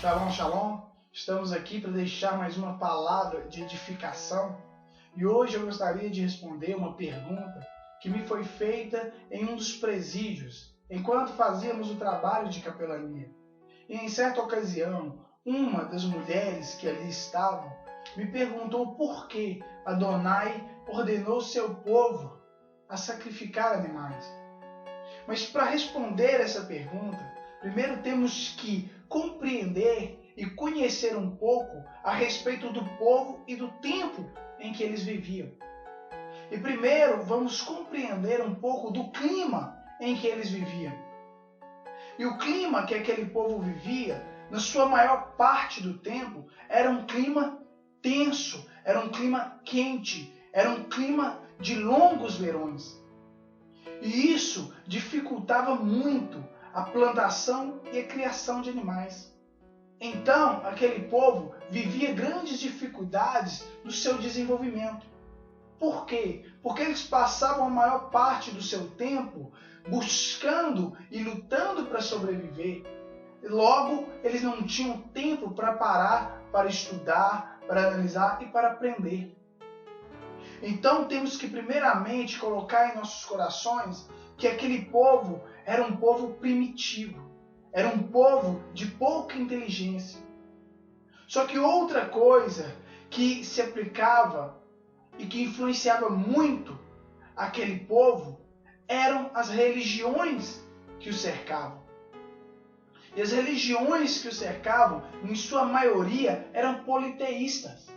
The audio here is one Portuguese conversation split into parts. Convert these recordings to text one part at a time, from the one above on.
Shalom, shalom. Estamos aqui para deixar mais uma palavra de edificação e hoje eu gostaria de responder uma pergunta que me foi feita em um dos presídios, enquanto fazíamos o trabalho de capelania. E em certa ocasião, uma das mulheres que ali estavam me perguntou por que Adonai ordenou seu povo a sacrificar animais. Mas para responder essa pergunta, primeiro temos que compreender e conhecer um pouco a respeito do povo e do tempo em que eles viviam. E primeiro vamos compreender um pouco do clima em que eles viviam. E o clima que aquele povo vivia, na sua maior parte do tempo, era um clima tenso, era um clima quente, era um clima de longos verões. E isso dificultava muito a plantação e a criação de animais. Então, aquele povo vivia grandes dificuldades no seu desenvolvimento. Por quê? Porque eles passavam a maior parte do seu tempo buscando e lutando para sobreviver. Logo, eles não tinham tempo para parar, para estudar, para analisar e para aprender. Então, temos que primeiramente colocar em nossos corações que aquele povo era um povo primitivo. Era um povo de pouca inteligência. Só que outra coisa que se aplicava e que influenciava muito aquele povo eram as religiões que o cercavam. E as religiões que o cercavam, em sua maioria, eram politeístas.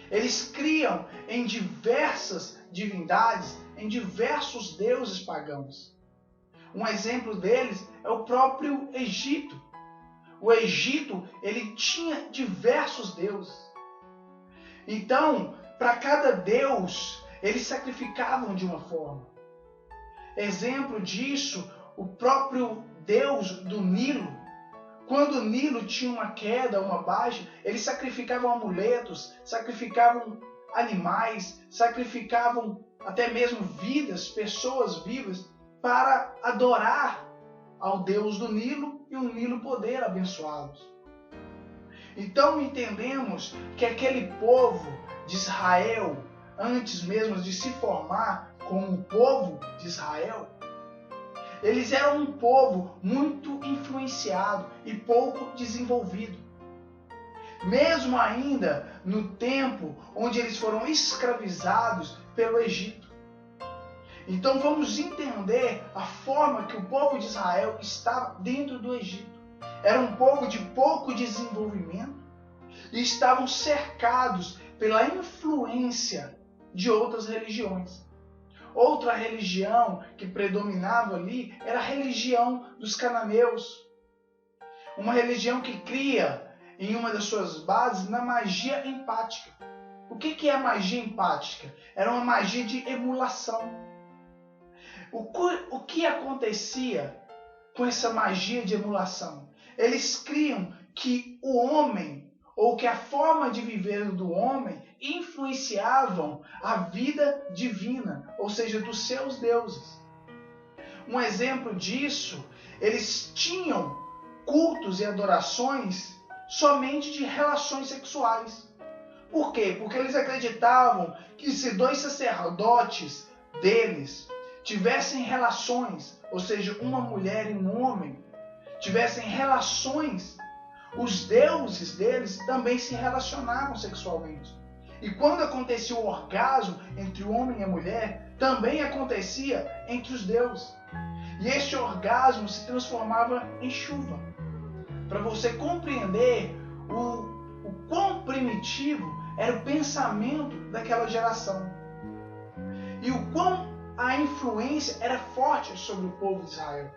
Eles criam em diversas divindades, em diversos deuses pagãos. Um exemplo deles é o próprio Egito. O Egito, ele tinha diversos deuses. Então, para cada deus, eles sacrificavam de uma forma. Exemplo disso, o próprio deus do Nilo. Quando o Nilo tinha uma queda, uma baixa, eles sacrificavam amuletos, sacrificavam animais, sacrificavam até mesmo vidas, pessoas vivas, para adorar ao Deus do Nilo e o Nilo poder abençoá-los. Então entendemos que aquele povo de Israel, antes mesmo de se formar como o povo de Israel, eles eram um povo muito influenciado e pouco desenvolvido. Mesmo ainda no tempo onde eles foram escravizados pelo Egito. Então vamos entender a forma que o povo de Israel estava dentro do Egito. Era um povo de pouco desenvolvimento e estavam cercados pela influência de outras religiões. Outra religião que predominava ali era a religião dos cananeus. Uma religião que cria em uma das suas bases na magia empática. O que é a magia empática? Era uma magia de emulação. O que acontecia com essa magia de emulação? Eles criam que o homem, ou que a forma de viver do homem, influenciavam a vida divina, ou seja, dos seus deuses. Um exemplo disso, eles tinham cultos e adorações somente de relações sexuais. Por quê? Porque eles acreditavam que se dois sacerdotes deles tivessem relações, ou seja, uma mulher e um homem, tivessem relações, os deuses deles também se relacionavam sexualmente. E quando acontecia o orgasmo entre o homem e a mulher, também acontecia entre os deuses. E este orgasmo se transformava em chuva. Para você compreender o quão primitivo era o pensamento daquela geração. E o quão a influência era forte sobre o povo de Israel.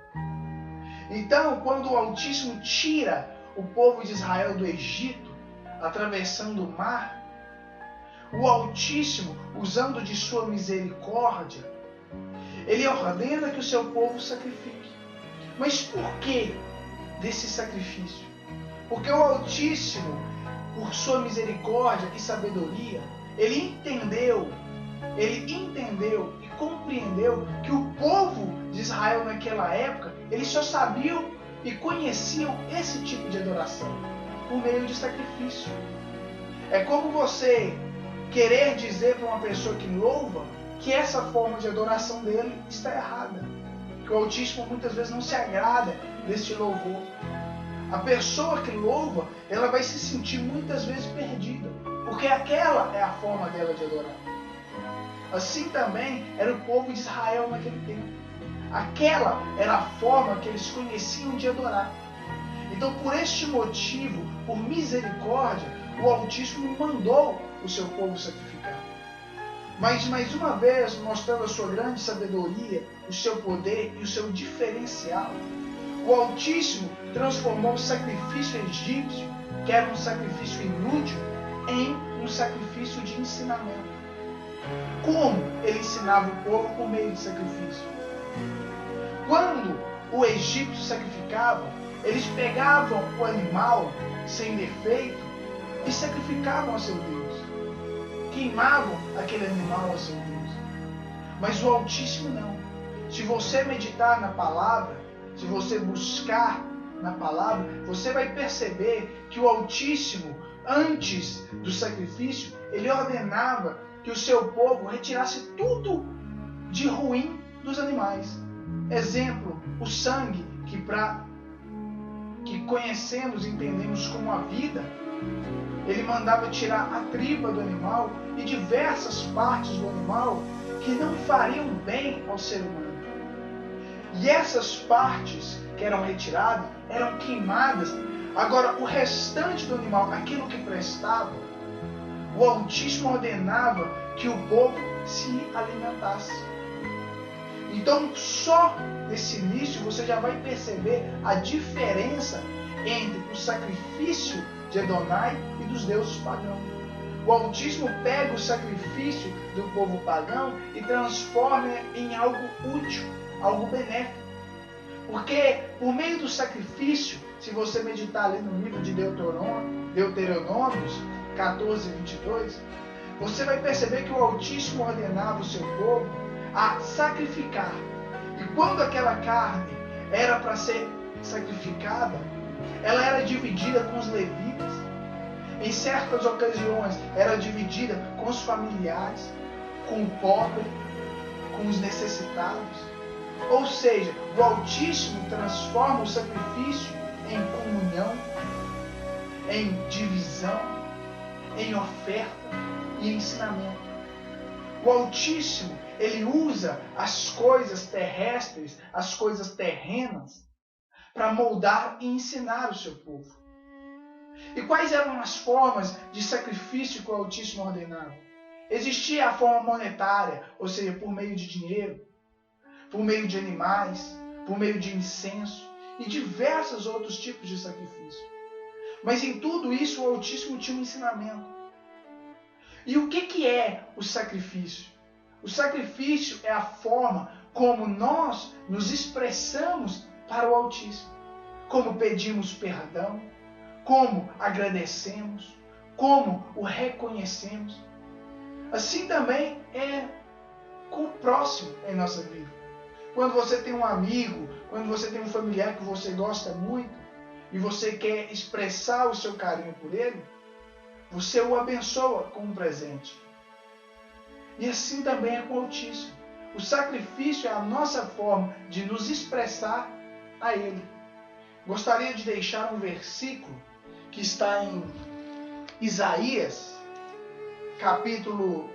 Então, quando o Altíssimo tira o povo de Israel do Egito, atravessando o mar, o Altíssimo, usando de sua misericórdia, ele ordena que o seu povo sacrifique. Mas por que desse sacrifício? Porque o Altíssimo, por sua misericórdia e sabedoria, ele entendeu e compreendeu que o povo de Israel naquela época, eles só sabiam e conheciam esse tipo de adoração por meio de sacrifício. É como você querer dizer para uma pessoa que louva que essa forma de adoração dele está errada, que o Altíssimo muitas vezes não se agrada deste louvor. A pessoa que louva, ela vai se sentir muitas vezes perdida, porque aquela é a forma dela de adorar. Assim também era o povo de Israel naquele tempo. Aquela era a forma que eles conheciam de adorar. Então, por este motivo, por misericórdia, o Altíssimo mandou o seu povo sacrificar. Mas, mais uma vez, mostrando a sua grande sabedoria, o seu poder e o seu diferencial, o Altíssimo transformou o sacrifício egípcio, que era um sacrifício inútil, em um sacrifício de ensinamento. Como ele ensinava o povo por meio de sacrifício? Quando o egípcio sacrificava, eles pegavam o animal sem defeito e sacrificavam a seu Deus. Queimavam aquele animal a seu Deus. Mas o Altíssimo não. Se você meditar na palavra, se você buscar na palavra, você vai perceber que o Altíssimo, antes do sacrifício, ele ordenava que o seu povo retirasse tudo de ruim dos animais. Exemplo, o sangue que conhecemos e entendemos como a vida, ele mandava tirar a tripa do animal e diversas partes do animal que não fariam bem ao ser humano. E essas partes que eram retiradas eram queimadas. Agora, o restante do animal, aquilo que prestava, o Altíssimo ordenava que o povo se alimentasse. Então, só nesse início você já vai perceber a diferença entre o sacrifício de Adonai e dos deuses pagãos. O Altíssimo pega o sacrifício do povo pagão e transforma em algo útil, algo benéfico. Porque por meio do sacrifício, se você meditar ali no livro de Deuteronômios 14, 22, você vai perceber que o Altíssimo ordenava o seu povo a sacrificar. E quando aquela carne era para ser sacrificada, ela era dividida com os levitas. Em certas ocasiões, era dividida com os familiares, com o pobre, com os necessitados. Ou seja, o Altíssimo transforma o sacrifício em comunhão, em divisão, em oferta e ensinamento. O Altíssimo, ele usa as coisas terrestres, as coisas terrenas, para moldar e ensinar o seu povo. E quais eram as formas de sacrifício que o Altíssimo ordenava? Existia a forma monetária, ou seja, por meio de dinheiro, por meio de animais, por meio de incenso e diversos outros tipos de sacrifício. Mas em tudo isso o Altíssimo tinha um ensinamento. E o que é o sacrifício? O sacrifício é a forma como nós nos expressamos para o Altíssimo. Como pedimos perdão, como agradecemos, como o reconhecemos. Assim também é com o próximo em nossa vida. Quando você tem um amigo, quando você tem um familiar que você gosta muito e você quer expressar o seu carinho por ele, você o abençoa com um presente. E assim também é com o Altíssimo. O sacrifício é a nossa forma de nos expressar a Ele. Gostaria de deixar um versículo que está em Isaías, capítulo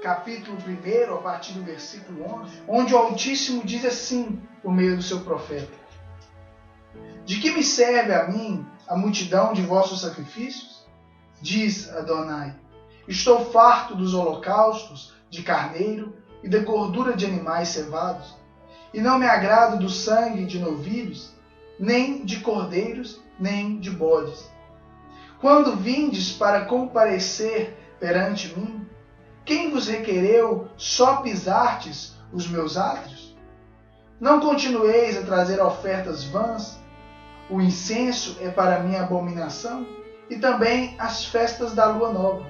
1, a partir do versículo 11, onde o Altíssimo diz assim, por meio do seu profeta: De que me serve a mim a multidão de vossos sacrifícios? Diz Adonai: Estou farto dos holocaustos de carneiro e da gordura de animais cevados, e não me agrado do sangue de novilhos, nem de cordeiros, nem de bodes. Quando vindes para comparecer perante mim, quem vos requereu só pisartes os meus átrios? Não continueis a trazer ofertas vãs. O incenso é para mim abominação, e também as festas da lua nova,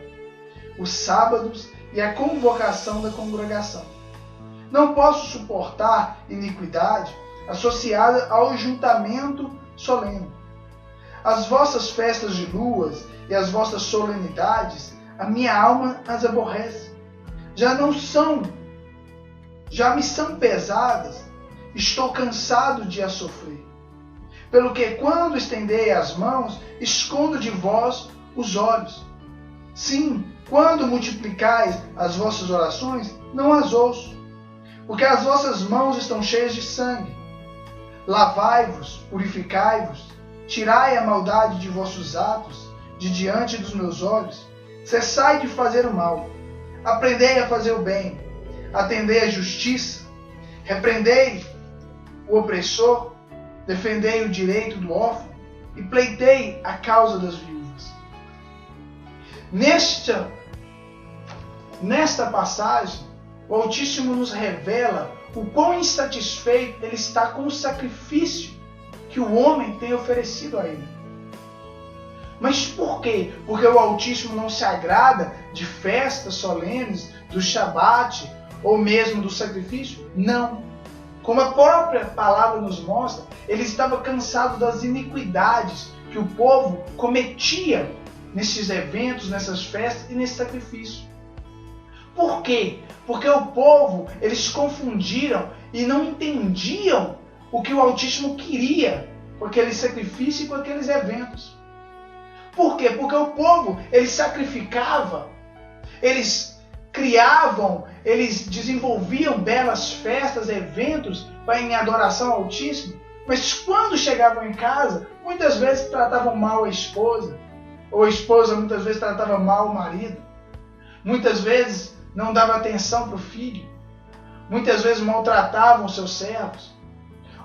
os sábados e a convocação da congregação. Não posso suportar iniquidade, associada ao juntamento solene. As vossas festas de luas e as vossas solenidades, a minha alma as aborrece. Já me são pesadas, estou cansado de as sofrer. Pelo que, quando estendei as mãos, escondo de vós os olhos. Sim, quando multiplicais as vossas orações, não as ouço, porque as vossas mãos estão cheias de sangue. Lavai-vos, purificai-vos, tirai a maldade de vossos atos de diante dos meus olhos. Cessai de fazer o mal, aprendei a fazer o bem, atendei a justiça, repreendei o opressor, defendei o direito do órfão e pleitei a causa das viúvas. Nesta passagem, o Altíssimo nos revela o quão insatisfeito ele está com o sacrifício que o homem tem oferecido a ele. Mas por quê? Porque o Altíssimo não se agrada de festas solenes, do Shabat ou mesmo do sacrifício? Não. Como a própria palavra nos mostra, ele estava cansado das iniquidades que o povo cometia nesses eventos, nessas festas e nesse sacrifício. Por quê? Porque o povo, eles confundiram e não entendiam o que o Altíssimo queria com aquele sacrifício e com aqueles eventos. Por quê? Porque o povo, ele sacrificava, eles criavam, eles desenvolviam belas festas, eventos em adoração ao Altíssimo, mas quando chegavam em casa, muitas vezes tratavam mal a esposa, ou a esposa muitas vezes tratava mal o marido, muitas vezes não dava atenção para o filho, muitas vezes maltratavam os seus servos.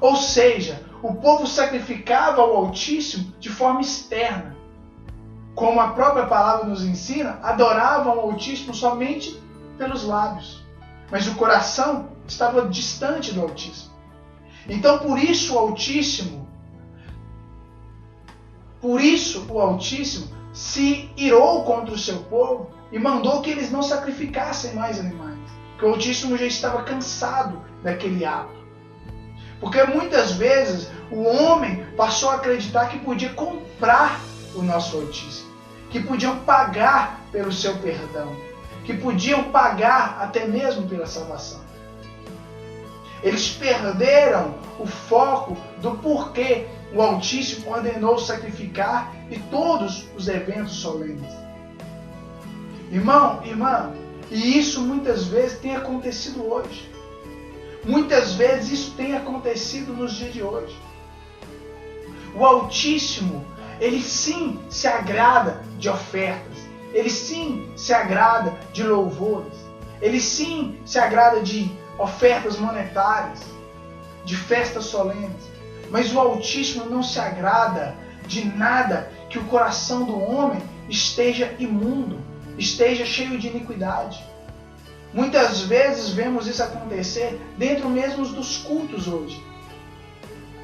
Ou seja, o povo sacrificava ao Altíssimo de forma externa. Como a própria palavra nos ensina, adoravam ao Altíssimo somente pelos lábios, mas o coração estava distante do Altíssimo. Então por isso o Altíssimo se irou contra o seu povo e mandou que eles não sacrificassem mais animais, que o Altíssimo já estava cansado daquele ato. Porque muitas vezes o homem passou a acreditar que podia comprar o nosso Altíssimo, que podiam pagar pelo seu perdão, que podiam pagar até mesmo pela salvação. Eles perderam o foco do porquê o Altíssimo ordenou sacrificar e todos os eventos solenes. Irmão, irmã, e isso muitas vezes tem acontecido hoje. Muitas vezes isso tem acontecido nos dias de hoje. O Altíssimo, ele sim se agrada de ofertas, ele sim se agrada de louvores, ele sim se agrada de ofertas monetárias, de festas solenes, mas o Altíssimo não se agrada de nada que o coração do homem esteja imundo, esteja cheio de iniquidade. Muitas vezes vemos isso acontecer dentro mesmo dos cultos hoje.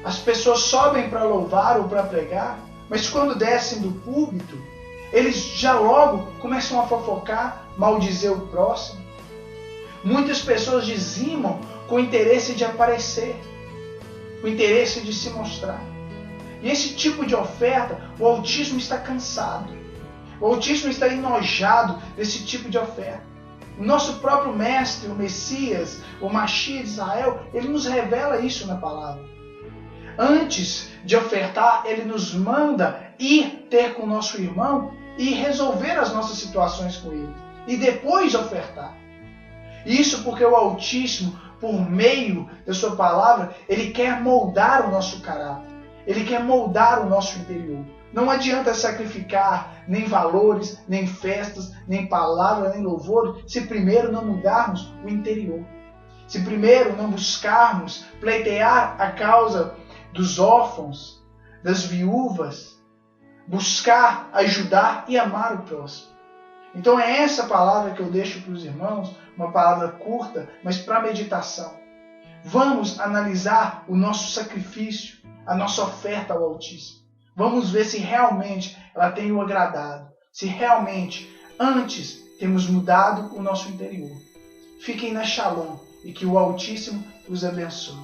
As pessoas sobem para louvar ou para pregar, mas quando descem do púlpito, eles já logo começam a fofocar, maldizer o próximo. Muitas pessoas dizimam com o interesse de aparecer, com o interesse de se mostrar. E esse tipo de oferta, o Altíssimo está cansado. O Altíssimo está enojado desse tipo de oferta. O nosso próprio mestre, o Messias, o Mashiach de Israel, ele nos revela isso na palavra. Antes de ofertar, ele nos manda ir ter com o nosso irmão e resolver as nossas situações com ele. E depois ofertar. Isso porque o Altíssimo, por meio da sua palavra, ele quer moldar o nosso caráter. Ele quer moldar o nosso interior. Não adianta sacrificar nem valores, nem festas, nem palavras, nem louvores, se primeiro não mudarmos o interior. Se primeiro não buscarmos pleitear a causa dos órfãos, das viúvas, buscar, ajudar e amar o próximo. Então é essa palavra que eu deixo para os irmãos, uma palavra curta, mas para meditação. Vamos analisar o nosso sacrifício, a nossa oferta ao Altíssimo. Vamos ver se realmente ela tem o agradado, se realmente antes temos mudado o nosso interior. Fiquem na Shalom e que o Altíssimo os abençoe.